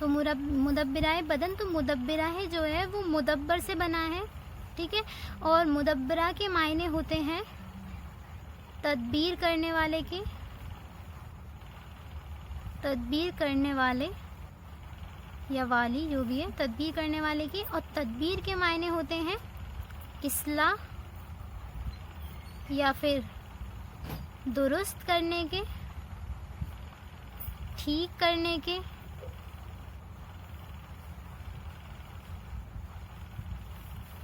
تو مدبرہ بدن، تو مدبرہ جو ہے وہ مدبر سے بنا ہے، ٹھیک ہے. اور مدبرہ کے معنی ہوتے ہیں تدبیر کرنے والے کے، تدبیر کرنے والے یا والی جو بھی ہے، تدبیر کرنے والے کے. اور تدبیر کے معنی ہوتے ہیں اصلاح یا پھر درست کرنے کے، ٹھیک کرنے کے.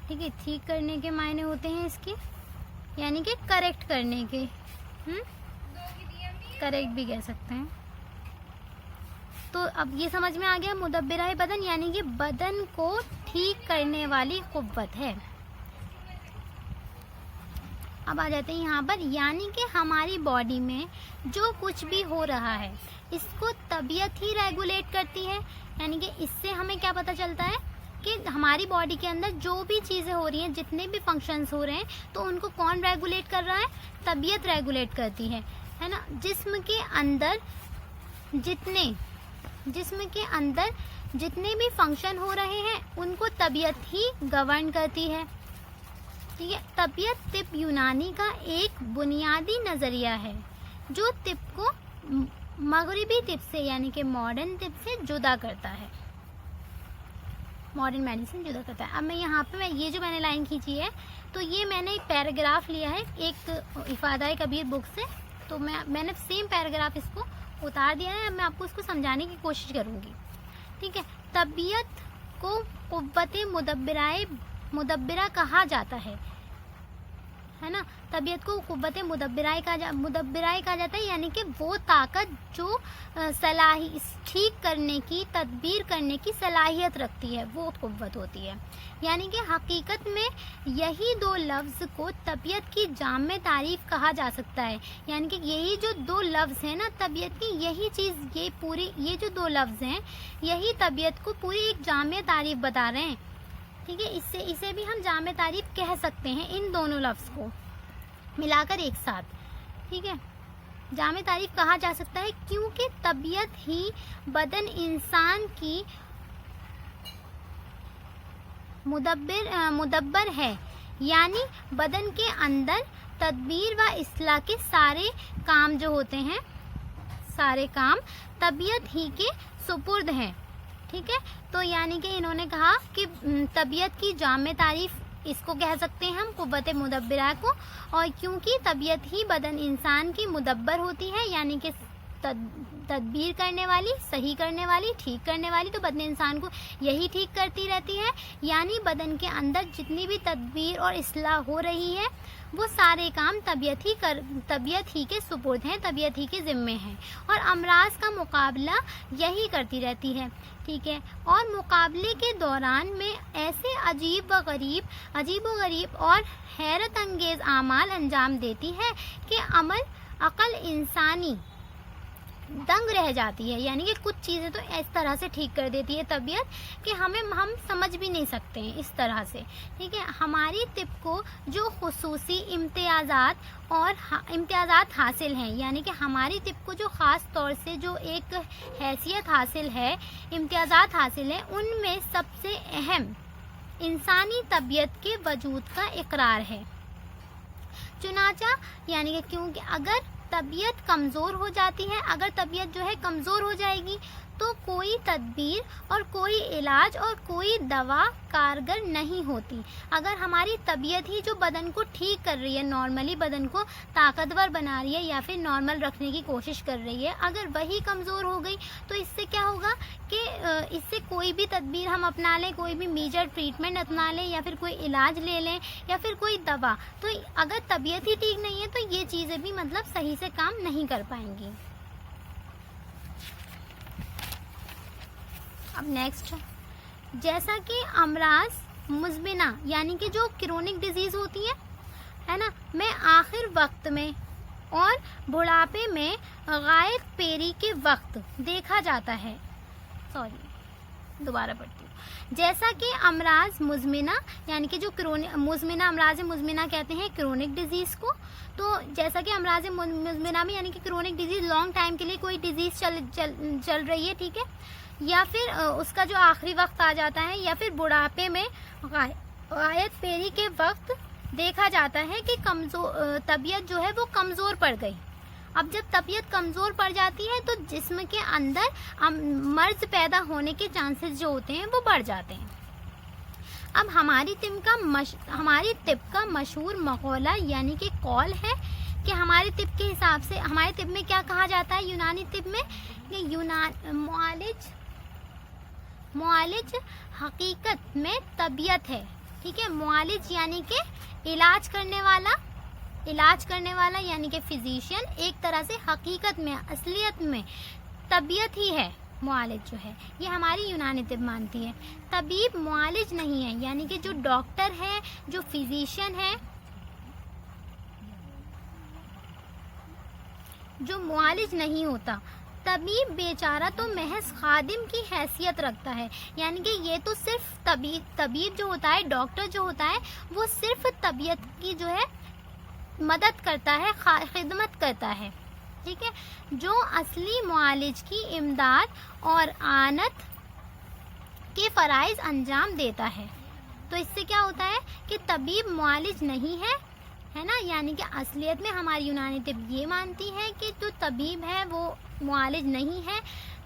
ٹھیک ہے، ٹھیک کرنے کے معنی ہوتے ہیں اس کے، یعنی کہ کریکٹ کرنے کے، کریکٹ بھی کہہ سکتے ہیں. تو اب یہ سمجھ میں آ گیا مدبرہ بدن یعنی کہ بدن کو ٹھیک کرنے والی قوت ہے. اب آ جاتے ہیں یہاں پر، یعنی کہ ہماری باڈی میں جو کچھ بھی ہو رہا ہے اس کو طبیعت ہی ریگولیٹ کرتی ہے. یعنی کہ اس سے ہمیں کیا پتہ چلتا ہے کہ ہماری باڈی کے اندر جو بھی چیزیں ہو رہی ہیں، جتنے بھی فنکشنز ہو رہے ہیں، تو ان کو کون ریگولیٹ کر رہا ہے؟ طبیعت ریگولیٹ کرتی ہے نا. جسم کے اندر جتنے بھی فنکشن ہو رہے ہیں ان کو طبیعت ہی گورن کرتی ہے. ٹھیک ہے، طبیعت طب یونانی کا ایک بنیادی نظریہ ہے جو طب کو مغربی طب سے یعنی کہ ماڈرن طب سے جدا کرتا ہے، ماڈرن میڈیسن جدا کرتا ہے. اب میں یہاں پہ یہ جو میں نے لائن کھینچی ہے، تو یہ میں نے ایک پیراگراف لیا ہے ایک افادہ کبیر بک سے، تو میں نے سیم پیراگراف اس کو اتار دیا ہے. اب میں آپ کو اس کو سمجھانے کی کوشش کروں گی. ٹھیک ہے، طبیعت کو قوت مدبرہ کہا جاتا ہے نا. طبیعت کو قوت مدبرہ کہا جاتا ہے، یعنی کہ وہ طاقت جو ٹھیک کرنے کی، تدبیر کرنے کی صلاحیت رکھتی ہے، وہ قوت ہوتی ہے. یعنی کہ حقیقت میں یہی دو لفظ کو طبیعت کی جامع تعریف کہا جا سکتا ہے. یعنی کہ یہی جو دو لفظ ہیں نا طبیعت کی، یہی چیز، یہ جو دو لفظ ہیں یہی طبیعت کو پوری ایک جامع تعریف بتا رہے ہیں. ٹھیک ہے، اسے بھی ہم جامع تعریف کہہ سکتے ہیں، ان دونوں لفظ کو ملا کر ایک ساتھ. ٹھیک ہے، جامع تعریف کہا جا سکتا ہے کیونکہ طبیعت ہی بدن انسان کی مدبر ہے. یعنی بدن کے اندر تدبیر و اصلاح کے سارے کام جو ہوتے ہیں، سارے کام طبیعت ہی کے سپرد ہیں. ٹھیک ہے، تو یعنی کہ انہوں نے کہا کہ طبیعت کی جامع تعریف اس کو کہہ سکتے ہیں ہم، قوت مدبرہ کو. اور کیونکہ طبیعت ہی بدن انسان کی مدبر ہوتی ہے، یعنی کہ تدبیر کرنے والی، صحیح کرنے والی، ٹھیک کرنے والی، تو بدن انسان کو یہی ٹھیک کرتی رہتی ہے. یعنی بدن کے اندر جتنی بھی تدبیر اور اصلاح ہو رہی ہے وہ سارے کام طبیعت ہی کے سپرد ہیں، طبیعت ہی کے ذمے ہیں، اور امراض کا مقابلہ یہی کرتی رہتی ہے. ٹھیک ہے، اور مقابلے کے دوران میں ایسے عجیب و غریب اور حیرت انگیز اعمال انجام دیتی ہے کہ عقل انسانی دنگ رہ جاتی ہے. یعنی کہ کچھ چیزیں تو اس طرح سے ٹھیک کر دیتی ہے طبیعت کہ ہم سمجھ بھی نہیں سکتے ہیں اس طرح سے. ٹھیک ہے، ہماری طب کو جو خصوصی امتیازات حاصل ہیں، یعنی کہ ہماری طب کو جو خاص طور سے جو ایک حیثیت حاصل ہے، امتیازات حاصل ہیں، ان میں سب سے اہم انسانی طبیعت کے وجود کا اقرار ہے. چنانچہ یعنی کہ کیونکہ اگر طبیعت کمزور ہو جاتی ہے، اگر طبیعت جو ہے کمزور ہو جائے گی تو کوئی تدبیر اور کوئی علاج اور کوئی دوا کارگر نہیں ہوتی. اگر ہماری طبیعت ہی جو بدن کو ٹھیک کر رہی ہے، نارملی بدن کو طاقتور بنا رہی ہے یا پھر نارمل رکھنے کی کوشش کر رہی ہے، اگر وہی کمزور ہو گئی تو اس سے کیا ہوگا کہ اس سے کوئی بھی تدبیر ہم اپنا لیں، کوئی بھی میجر ٹریٹمنٹ اپنا لیں یا پھر کوئی علاج لے لیں یا پھر کوئی دوا، تو اگر طبیعت ہی ٹھیک نہیں ہے تو یہ چیزیں بھی مطلب صحیح سے کام نہیں کر پائیں گی. اب نیکسٹ، جیسا کہ امراض مزمنہ یعنی کہ جو کرونک ڈیزیز ہوتی ہے نا، میں آخر وقت میں اور بڑھاپے میں غائب پیری کے وقت دیکھا جاتا ہے. دوبارہ پڑھتی ہوں. جیسا کہ امراض مزمنہ یعنی کہ جو مزمنہ امراض مزمنہ کہتے ہیں کرونک ڈیزیز کو. تو جیسا کہ امراض مزمنہ میں یعنی کہ کرونک ڈیزیز لانگ ٹائم کے لیے کوئی ڈیزیز چل رہی ہے, ٹھیک ہے, یا پھر اس کا جو آخری وقت آ جاتا ہے, یا پھر بڑھاپے میں غایت پیری کے وقت دیکھا جاتا ہے کہ طبیعت جو ہے وہ کمزور پڑ گئی. اب جب طبیعت کمزور پڑ جاتی ہے تو جسم کے اندر مرض پیدا ہونے کے چانسز جو ہوتے ہیں وہ بڑھ جاتے ہیں. اب ہماری طب کا مشہور مقولہ یعنی کہ قول ہے کہ ہمارے طب کے حساب سے, ہمارے طب میں کیا کہا جاتا ہے یونانی طب میں, کہ معالج حقیقت میں طبیعت ہے, ٹھیک ہے. معالج یعنی کہ علاج کرنے والا یعنی کہ فزیشین, ایک طرح سے حقیقت میں اصلیت میں طبیعت ہی ہے. معالج جو ہے یہ ہماری یونانی طب مانتی ہے. طبیب معالج نہیں ہے, یعنی کہ جو ڈاکٹر ہے, جو فزیشین ہے, جو معالج نہیں ہوتا. طبیب بیچارہ تو محض خادم کی حیثیت رکھتا ہے, یعنی کہ یہ تو صرف طبیب جو ہوتا ہے, ڈاکٹر جو ہوتا ہے, وہ صرف طبیعت کی جو ہے مدد کرتا ہے, خدمت کرتا ہے, ٹھیک ہے. جو اصلی معالج کی امداد اور اعانت کے فرائض انجام دیتا ہے. تو اس سے کیا ہوتا ہے کہ طبیب معالج نہیں ہے, ہے نا, یعنی کہ اصلیت میں ہماری یونانی طب یہ مانتی ہے کہ جو طبیب ہے وہ معالج نہیں ہے.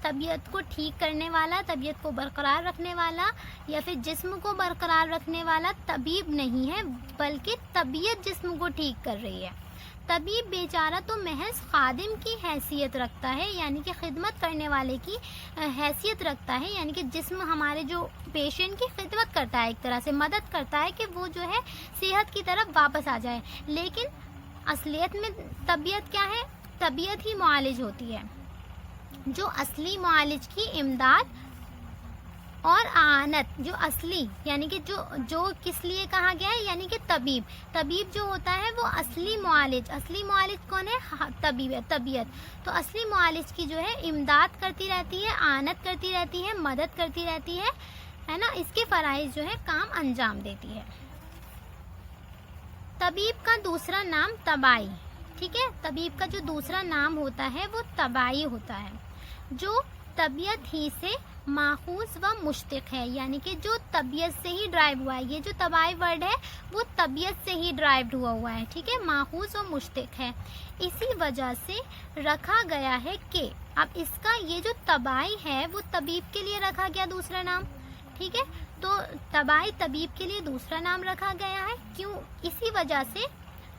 طبیعت کو ٹھیک کرنے والا, طبیعت کو برقرار رکھنے والا یا پھر جسم کو برقرار رکھنے والا طبیب نہیں ہے, بلکہ طبیعت جسم کو ٹھیک کر رہی ہے. طبیب بیچارہ تو محض خادم کی حیثیت رکھتا ہے, یعنی کہ خدمت کرنے والے کی حیثیت رکھتا ہے, یعنی کہ جسم ہمارے جو پیشنٹ کی خدمت کرتا ہے, ایک طرح سے مدد کرتا ہے کہ وہ جو ہے صحت کی طرف واپس آ جائے. لیکن اصلیت میں طبیعت کیا ہے, طبیعت ہی معالج ہوتی ہے. جو اصلی معالج کی امداد اور اعانت, جو اصلی یعنی کہ جو کس لیے کہا گیا ہے, یعنی کہ طبیب جو ہوتا ہے وہ اصلی معالج کون ہے, طبیعت. تو اصلی معالج کی جو ہے امداد کرتی رہتی ہے, اعانت کرتی رہتی ہے, مدد کرتی رہتی ہے نا, اس کے فرائض جو ہے کام انجام دیتی ہے. طبیب کا دوسرا نام طبائی, ٹھیک ہے. طبیب کا جو دوسرا نام ہوتا ہے وہ طبائی ہوتا ہے, جو طبیعت ہی سے ماخوذ و مشتق ہے, یعنی کہ جو طبیعت سے ہی ڈرائیو ہوا ہے. یہ جو طبائی ورڈ ہے وہ طبیعت سے ہی ڈرائیوڈ ہوا ہے, ٹھیک ہے, ماخوذ و مشتق ہے. اسی وجہ سے رکھا گیا ہے کہ اب اس کا یہ جو طبائی ہے وہ طبیب کے لیے رکھا گیا دوسرا نام, ٹھیک ہے. تو طبائی طبیب کے لیے دوسرا نام رکھا گیا ہے. کیوں؟ اسی وجہ سے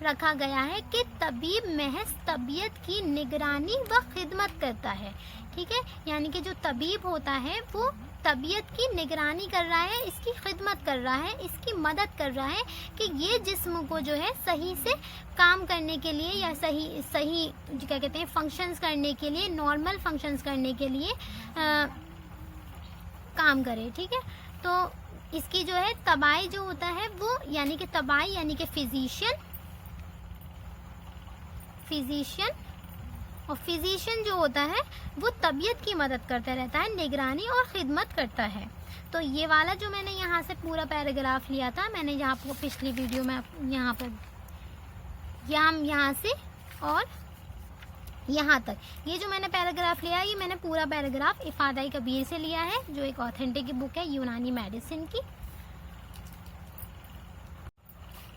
رکھا گیا ہے کہ طبیب محض طبیعت کی نگرانی و خدمت کرتا ہے, ٹھیک ہے. یعنی کہ جو طبیب ہوتا ہے وہ طبیعت کی نگرانی کر رہا ہے, اس کی خدمت کر رہا ہے, اس کی مدد کر رہا ہے کہ یہ جسم کو جو ہے صحیح سے کام کرنے کے لیے یا صحیح کیا کہتے ہیں فنکشنز کرنے کے لیے, نارمل فنکشنز کرنے کے لیے کام کرے, ٹھیک ہے. تو اس کی جو ہے طبائی جو ہوتا ہے وہ یعنی کہ طبائی یعنی کہ فزیشین اور فزیشین جو ہوتا ہے وہ طبیعت کی مدد کرتا رہتا ہے, نگرانی اور خدمت کرتا ہے. تو یہ والا جو میں نے یہاں سے پورا پیراگراف لیا تھا, میں نے یہاں پر پچھلی ویڈیو میں یہاں پر یہاں سے اور یہاں تک یہ جو میں نے پیراگراف لیا, یہ میں نے پورا پیراگراف افادہ کبیر سے لیا ہے, جو ایک آتھینٹک بک ہے یونانی میڈیسن کی,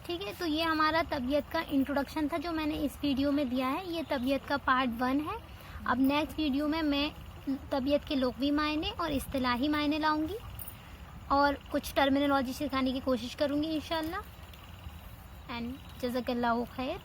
ٹھیک ہے. تو یہ ہمارا طبیعت کا انٹروڈکشن تھا جو میں نے اس ویڈیو میں دیا ہے. یہ طبیعت کا پارٹ 1 ہے. اب نیکسٹ ویڈیو میں طبیعت کے لغوی معنی اور اصطلاحی معنی لاؤں گی اور کچھ ٹرمینالوجی سکھانے کی کوشش کروں گی انشاءاللہ. اینڈ جزاک اللہ خیر.